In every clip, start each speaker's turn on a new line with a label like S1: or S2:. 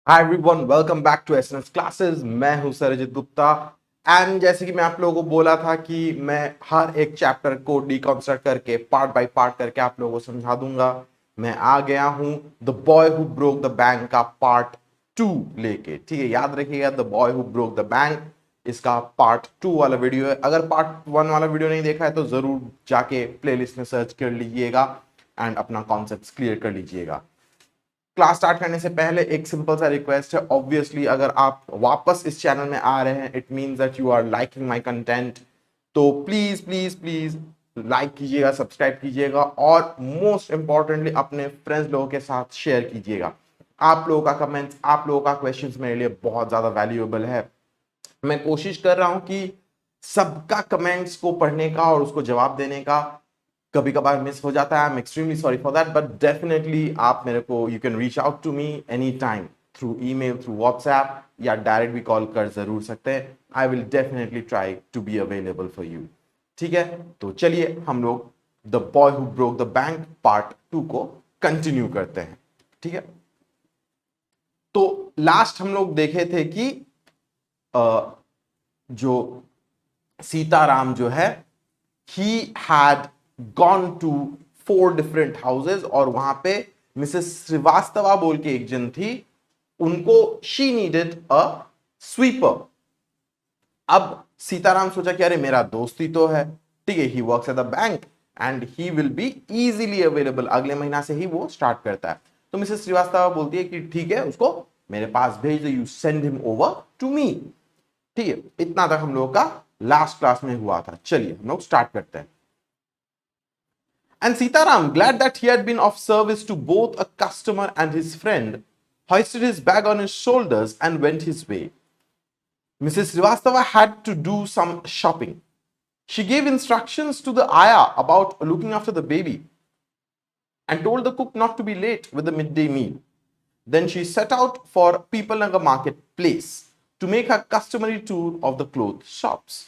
S1: Hi everyone, welcome back to SNS classes. मैं हूं Sarjit Gupta. And जैसे कि मैं आप लोगों को बोला था कि मैं हर एक चैप्टर को डिकॉन्स्ट्रक्ट करके पार्ट बाय पार्ट करके आप लोगों को समझा दूंगा। मैं आ गया हूं the boy who broke the bank का पार्ट 2 लेके। ठीक है, याद रखिएगा, the boy who broke the bank इसका पार्ट 2 वाला वीडियो है। अगर पार्ट 1 वाला वीडियो नहीं देखा है तो जरूर जाके प्लेलिस्ट में सर्च कर लीजिएगा एंड अपना कॉन्सेप्ट क्लियर कर लीजिएगा। क्लास स्टार्ट करने से पहले एक सिंपल सा रिक्वेस्ट है। ऑब्वियसली अगर आप वापस इस चैनल में आ रहे हैं, it means that you are liking my content. तो प्लीज प्लीज प्लीज लाइक कीजिएगा, सब्सक्राइब कीजिएगा और मोस्ट इंपॉर्टेंटली अपने फ्रेंड्स लोगों के साथ शेयर कीजिएगा। आप लोगों का कमेंट्स, आप लोगों का क्वेश्चंस मेरे लिए बहुत ज्यादा वैल्यूएबल है। मैं कोशिश कर रहा हूं कि सबका कमेंट्स को पढ़ने का और उसको जवाब देने का। कभी कभार मिस हो जाता है, I am extremely sorry for that, but definitely आप मेरे को you can reach out to me any time through email, through WhatsApp या डायरेक्ट भी कॉल कर जरूर सकते हैं। I will definitely try to be available for you. ठीक है, तो चलिए हम लोग the boy who broke the bank part 2 को कंटिन्यू करते हैं। ठीक है, तो लास्ट हम लोग देखे थे कि जो सीताराम जो है he had gone to 4 different houses और वहां पे मिसेस श्रीवास्तवा बोल के एक जन थी, उनको she needed a sweeper। अब सीताराम सोचा कि अरे मेरा दोस्त ही तो है, ठीक है, he works at the bank and he will be easily available, अगले महीना से ही वो स्टार्ट करता है। तो मिसेस श्रीवास्तवा बोलती है कि ठीक है, उसको मेरे पास भेज दो, you send him over to me. ठीक है, इतना तक हम लोगों का लास्ट क्लास में हुआ था। चलिए हम लोग स्टार्ट करते हैं। And Sitaram, glad that he had been of service to both a customer and his friend, hoisted his bag on his shoulders and went his way. Mrs. Srivastava had to do some shopping. She gave instructions to the ayah about looking after the baby and told the cook not to be late with the midday meal. Then she set out for Peoplenagar marketplace to make her customary tour of the clothes shops.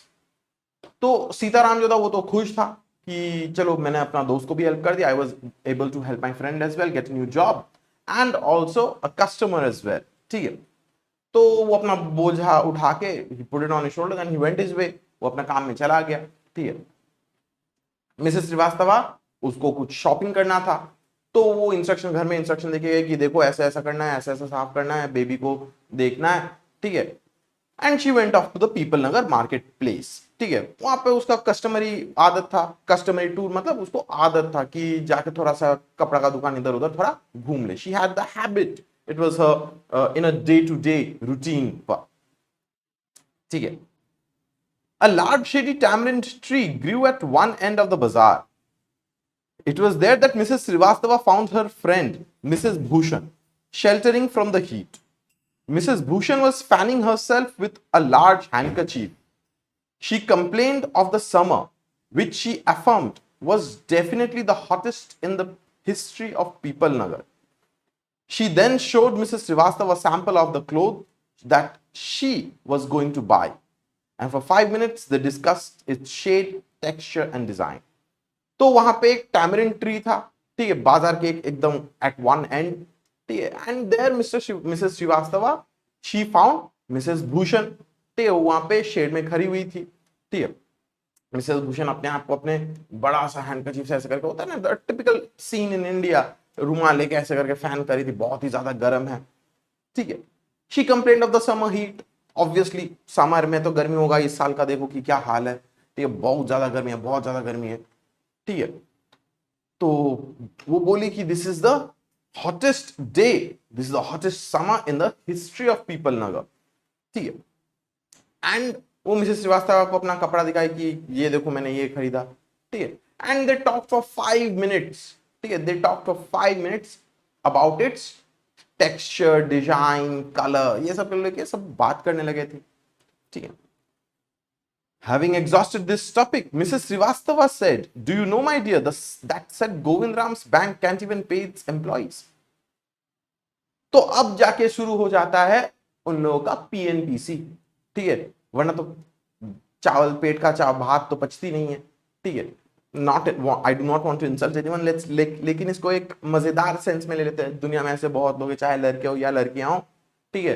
S1: तो सीताराम जो था वो तो खुश था कि चलो मैंने अपना दोस्त को भी हेल्प कर दिया। I was able to help my friend as well get new job and also a customer as well. ठीक है, तो वो अपना बोझा उठा के he put it on his shoulder and he went his way, वो अपना काम में चला गया। ठीक है, मिसेस श्रीवास्तवा उसको कुछ शॉपिंग करना था, तो वो इंस्ट्रक्शन घर में इंस्ट्रक्शन देके गए कि देखो ऐसा ऐसा करना है, ऐसा ऐसा साफ करना है, बेबी को देखना है। ठीक है, and she went off to the Peepal Nagar market place. ठीक है, वहां पे उसका कस्टमरी आदत था, कस्टमरी टूर मतलब उसको आदत था कि जाके थोड़ा सा कपड़ा का दुकान इधर उधर थोड़ा घूम ले। She had the habit, it was her in a day to day routine पर। ठीक है, a large shady tamarind tree grew at one end of the bazaar. It was there that Mrs. Srivastava found her friend Mrs. Bhushan sheltering from the heat. Mrs. Bhushan was fanning herself with a large handkerchief. She complained of the summer, which she affirmed was definitely the hottest in the history of People Nagar. She then showed Mrs. Srivastava a sample of the clothes that she was going to buy, and for 5 minutes they discussed its shade, texture and design. तो वहां पे एक tamarind tree था, ठीक है, बाजार के एकदम एट वन एंड। ठीक है, and there Mrs Srivastava she found Mrs Bhushan. ठीक है, वहां पे शेड में खड़ी हुई थी। ठीक है, मिसेस भूषण अपने आप को अपने बड़ा सा हैंडकरचीफ से ऐसे करके, होता है ना टिपिकल सीन इन इंडिया, रुमाल लेके ऐसे करके फैन करी थी, बहुत ही ज्यादा गर्म है। ठीक है, she complaint of the summer heat. Obviously summer में तो गर्मी होगा, इस साल का देखो कि क्या हाल है। ठीक है, बहुत ज्यादा गर्मी है, बहुत ज्यादा गर्मी है। ठीक है, तो वो बोली कि this is the hottest day, this is the hottest summer in the history of Peepal Nagar. ठीक है, एंड वो मिसेस श्रीवास्तव को अपना कपड़ा दिखाई कि ये देखो मैंने ये खरीदा। ठीक है, and they talk for 5 minutes. ठीक है, they talk for 5 minutes about it's texture, design, colour, ये सब लेके सब बात करने लगे थे। ठीक है, having exhausted this topic, Mrs. Srivastava said, do you know, my dear, that said Govindram's bank can't even pay its employees. तो अब जाके शुरू हो जाता है उन लोगों का पीएनपीसी। ठीक है, वरना तो चावल पेट का भात तो पचती नहीं है। ठीक है, not I do not want to insult anyone, लेकिन इसको एक मजेदार सेंस में ले लेते हैं। दुनिया में ऐसे बहुत लोग हैं, चाहे लड़के हो या लड़कियां हो, ठीक ठीक है,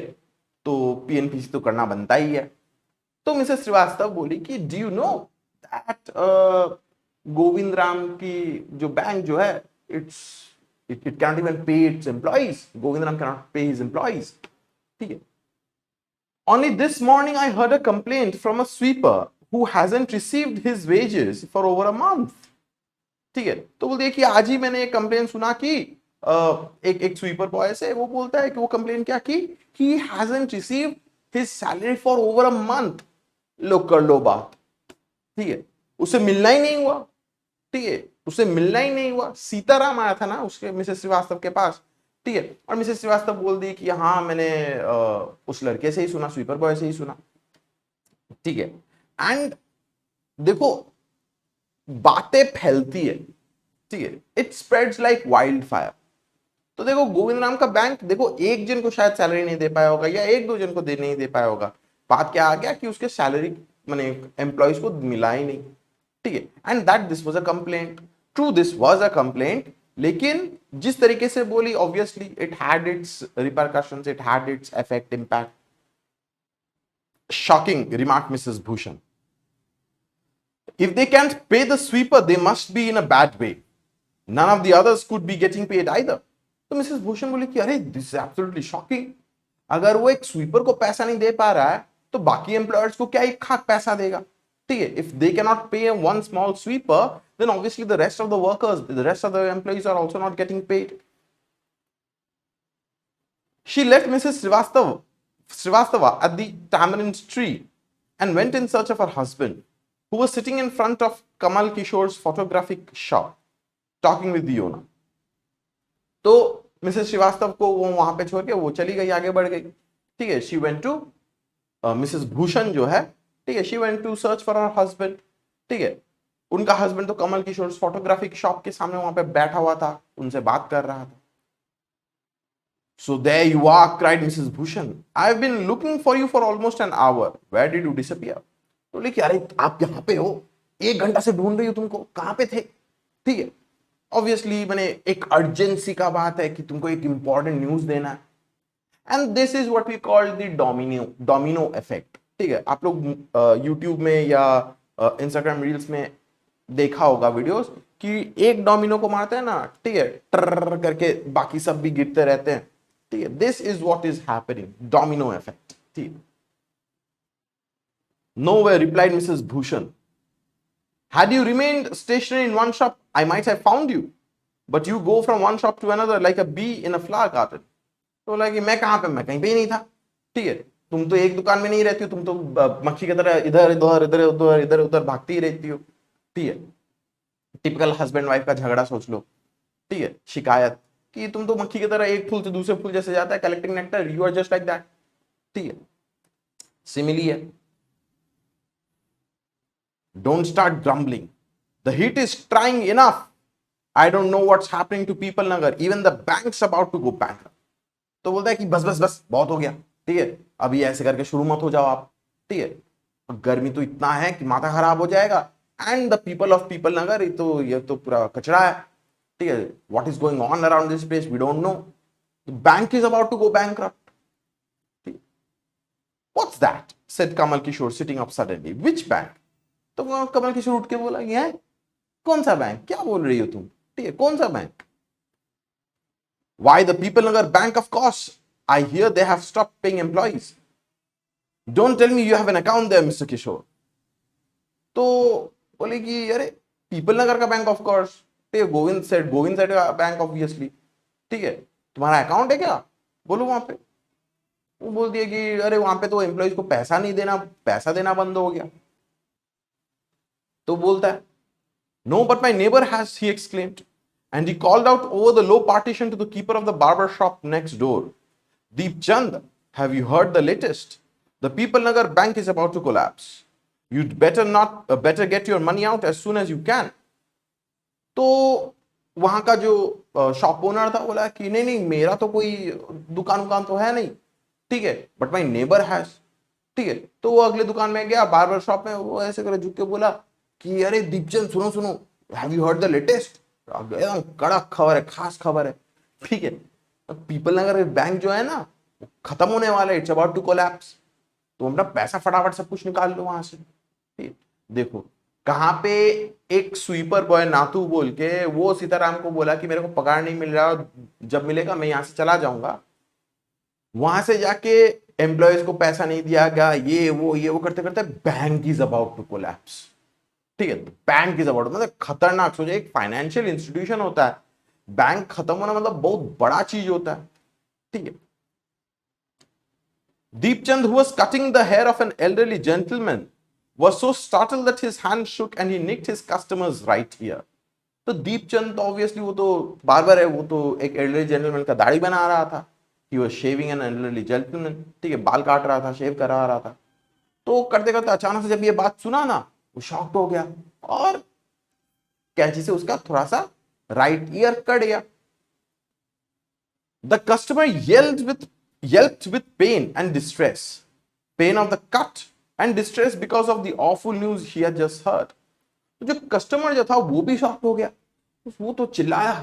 S1: तो पीएनपीसी तो करना बनता ही है। तो मिसेस श्रीवास्तव बोली कि do you know that Govind Ram की जो बैंक जो है it cannot even pay its employees. Govind Ram cannot pay his employees. ठीक है, only this morning I heard a complaint from a sweeper who hasn't received his wages for over a month. ठीक है, तो बोलते हैं कि आज ही मैंने एक कंप्लेन सुना कि एक स्वीपर बॉय से, वो बोलता है कि वो कंप्लेन क्या की, he hasn't received his salary for over a month. लो कर लो बात, ठीक है, उसे मिलना ही नहीं हुआ, ठीक है, उसे मिलना ही नहीं हुआ। सीताराम आया था ना उसके मिसेस श्रीवास्तव के पास, ठीक है, और मिसेस श्रीवास्तव बोल दी कि हाँ मैंने उस लड़के से ही सुना, स्वीपर बॉय से ही सुना, ठीक है। एंड देखो बातें फैलती है, ठीक है, it spreads like wild fire. तो देखो गोविंद राम का बैंक, देखो एक जन को शायद सैलरी नहीं दे पाया होगा या एक दो जन को नहीं दे पाया होगा, बात क्या आ गया कि उसके सैलरी माने एम्प्लॉयज को मिला ही नहीं, ठीक है। And that this was a complaint, true this was a complaint, लेकिन जिस तरीके से बोली obviously it had it's repercussions, it had its effect, impact. Shocking remark Mrs Bhushan, if they can't pay the sweeper they must be in a bad way, none of the others could be getting paid either. तो Mrs Bhushan बोली कि अरे this is absolutely shocking, अगर वो एक sweeper को पैसा नहीं दे पा रहा है तो बाकी एम्प्लॉयर्स को क्या एक खाक पैसा देगा, ठीक है। If they can not pay one small sweeper then obviously the rest of the workers, the rest of the employees are also not getting paid. She left Mrs. Srivastava at the tamarind tree and went in search of her husband, who was sitting in front of Kamal Kishore's photographic shop, talking with the owner. तो Mrs Srivastava को वो वहां पे छोड़ के वो चली गई, आगे बढ़ गई, ठीक है। She went to Mrs Bhushan जो है, ठीक है, she went to search for her husband, ठीक है। उनका हस्बैंड तो कमल किशोर फोटोग्राफिक शॉप के सामने वहां पे बैठा हुआ था, उनसे बात कर रहा था। So there you are, cried Mrs. Bhushan. I've been looking for you for almost an hour. Where did you disappear? तो लेकिन अरे आप यहाँ पे हो, 1 घंटा से ढूंढ रही हो तुमको, कहाँ पे थे, ठीक है। ऑब्वियसली मैंने एक अर्जेंसी का बात है कि तुमको एक इंपॉर्टेंट न्यूज देना है। And this is what we call the domino effect, ठीक है। आप लोग यूट्यूब में या इंस्टाग्राम रील्स में देखा होगा वीडियोस कि एक डोमिनो को मारते हैं ना, ठीक है, ट्र करके बाकी सब भी गिरते रहते हैं, ठीक है। This is what is happening, domino effect, ठीक। Nowhere, replied Mrs. Bhushan. Had you remained stationary in one shop, I might have found you. But you go from one shop to another like a bee in a flower garden. तो बोला कि मैं कहाँ पे, मैं कहीं पे ही नहीं था, ठीक है। तुम तो एक दुकान में नहीं रहती हो, तुम तो मक्खी की तरह इधर उधर इधर उधर इधर उधर भागती ही रहती हो, ठीक है। टिपिकल हस्बैंड वाइफ का झगड़ा सोच लो, ठीक है, शिकायत कि तुम तो मक्खी की तरह एक फूल से दूसरे फूल जैसे जाता है collecting nectar, you are just like that, ठीक है। सिमिली है। Don't start grumbling. The heat is trying enough. I don't know what's happening to people Nagar. Even the bank's about to go bankrupt. तो बोलता है कि बस बस बस बहुत हो गया, ठीक है, अभी ऐसे करके शुरू मत हो जाओ आप, ठीक है। गर्मी तो इतना है कि माथा खराब हो जाएगा। And the people of Peepal Nagar, ये तो पूरा कचरा है, ठीक है। What is going on around this place we don't know. The bank is about to go bankrupt. What's that, said Kamal Kishore sitting up suddenly. Which bank? तो कमल किशोर उठ के बोला कि है कौन सा बैंक, क्या बोल रही हो तुम, ठीक है, कौन सा bank? Why the people Nagar Bank, of course. I hear they have stopped paying employees. Don't tell me you have an account there, Mr. Kishore. तो बोले कि अरे पीपल नगर का बैंक ऑफ कोर्स, ठीक है, गोविंद सेठ का बैंक ऑब्वियसली, ठीक है, तुम्हारा अकाउंट है क्या, बोलो वहां पे। वो बोल दिया कि अरे वहां पे तो एम्प्लॉइज को पैसा देना बंद हो गया। तो बोलता है no but my neighbour has, he exclaimed, and he called out over the low partition to the keeper of the barber shop next door. Deep Chand, have you heard the latest? The People Nagar bank is about to collapse. You'd better get your money out as soon as you can. तो वहां का जो shop owner था बोला कि नहीं नहीं मेरा तो कोई दुकान तो है नहीं, ठीक है, बट माई नेबर हैज, ठीक है। तो वो अगले दुकान में गया, बार्बर शॉप में, वो ऐसे करे झुक के बोला कि अरे दीपचंद सुनो, have you heard the latest? एकदम कड़क खबर है, खास खबर है, ठीक है। पीपल नगर बैंक जो है ना, वो खत्म होने वाला है, इट्स अबाउट टू कोलैप्स। तो अपना पैसा फटाफट सब कुछ निकाल लो वहां से। ठीक, देखो कहां पे एक स्वीपर बॉय नातू बोल के वो सीताराम को बोला कि मेरे को पगार नहीं मिल रहा, जब मिलेगा मैं यहां से चला जाऊंगा। वहां से जाके एम्प्लॉयज को पैसा नहीं दिया गया, ये वो करते करते bank is about to collapse. ठीक है, बैंक इज अबाउट, मतलब खतरनाक। सोचो एक फाइनेंशियल इंस्टीट्यूशन होता है, बैंक खत्म होना मतलब बहुत बड़ा चीज होता है। ठीक है, Deepchand, who was cutting the hair of an elderly gentleman, was so startled that his hand shook and he nicked his customer's right ear. तो दीपचंद तो ऑब्वियसली वो तो बार्बर है, वो तो एक एल्डरली जेंटलमैन का दाढ़ी बना रहा था। He was shaving an elderly gentleman, ठीक है, बाल काट रहा था, शेव करा रहा था। तो करते करते अचानक से जब ये बात सुना ना, वो शॉक्ड हो गया और कैंची से उसका थोड़ा सा राइट ईयर कट गया। The customer yelped with pain and distress, pain of the cut and distress because of the awful news he had just heard. तो जो कस्टमर जो था वो भी शॉक हो गया, वो तो चिल्लाया,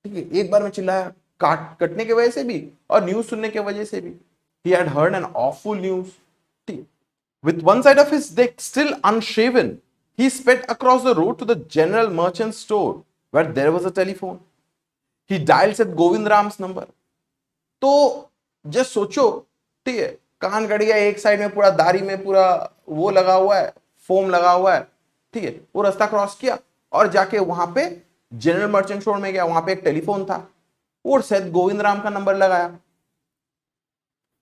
S1: ठीक है, एक बार में चिल्लाया, कटने की वजह से भी और न्यूज सुनने की वजह से भी। He had heard an awful news. With one side of his neck still unshaven, he sped across the road to the general merchant store where there was a telephone. He dialed Seth Govind Ram's number. तो just सोचो, ठीक है, कान cut गया, एक side में पूरा दाढ़ी में पूरा वो लगा हुआ है, फोम लगा हुआ है, ठीक है, वो रास्ता क्रॉस किया और जाके वहां पे जनरल मर्चेंट स्टोर में गया, वहां पे एक टेलीफोन था और सेठ गोविंद राम का नंबर लगाया।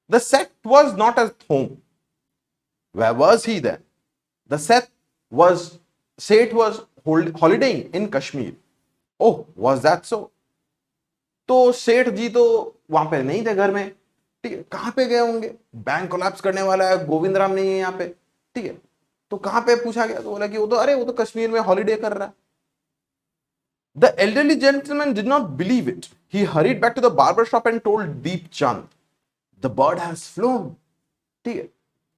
S1: The Seth was not at home, where was he then? The Seth was holidaying in Kashmir. Oh, was that so? तो सेठ जी तो वहां पे नहीं थे घर में, ठीक है, कहां पे गए होंगे? बैंक कोलैप्स करने वाला है, गोविंद राम नहीं है यहाँ पे, ठीक है, तो कहां पे पूछा गया तो बोला कि वो तो कश्मीर में हॉलीडे कर रहा है। The elderly gentleman did not believe it. He hurried back to the barber shop and told Deepchand the bird has flown. ठीक है,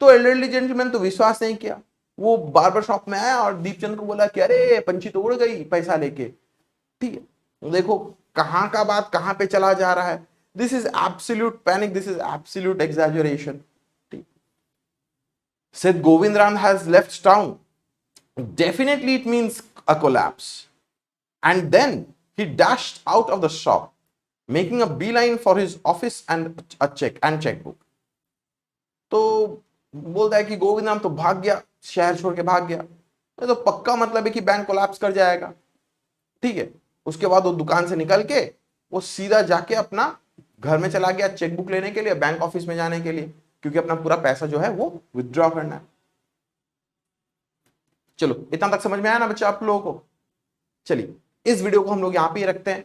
S1: तो एल्डरली जेंटलमैन तो विश्वास नहीं किया, वो बार्बर शॉप में आया और दीपचंद को बोला कि अरे पंछी तो उड़ गई पैसा लेके। ठीक है, तो देखो कहां का बात कहां पे चला जा रहा है। This is absolute panic, this is absolute exaggeration. Said Govind Ram has left town. Definitely it means a collapse. And then he dashed out of the shop, making a beeline for his office and a checkbook. तो बोलता है कि गोविंद राम तो भाग गया, शहर छोड़ के भाग गया, तो पक्का मतलब है कि बैंक कोलैप्स कर जाएगा। ठीक है, उसके बाद वो दुकान से निकल के वो सीधा जाके अपना घर में चला गया चेकबुक लेने के लिए, बैंक ऑफिस में जाने के लिए, क्योंकि अपना पूरा पैसा जो है वो विथड्रॉ करना है। चलो इतना तक समझ में आया ना बच्चा आप लोगों को? चलिए इस वीडियो को हम लोग यहां पे ही रखते हैं।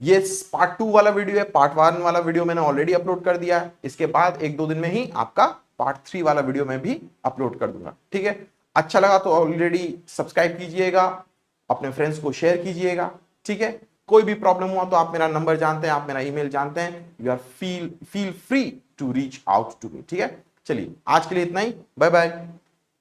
S1: ये पार्ट 2 वाला वीडियो है, पार्ट 1 वाला वीडियो मैंने ऑलरेडी अपलोड कर दिया है, इसके बाद 1-2 दिन में ही आपका पार्ट 3 वाला वीडियो मैं भी अपलोड कर दूंगा। ठीक है, अच्छा लगा तो ऑलरेडी सब्सक्राइब कीजिएगा, अपने फ्रेंड्स को शेयर कीजिएगा। ठीक है, कोई भी प्रॉब्लम हुआ तो आप मेरा नंबर जानते हैं, आप मेरा ईमेल जानते हैं, you are feel free to reach out to me. ठीक है, चलिए आज के लिए इतना ही, बाय बाय।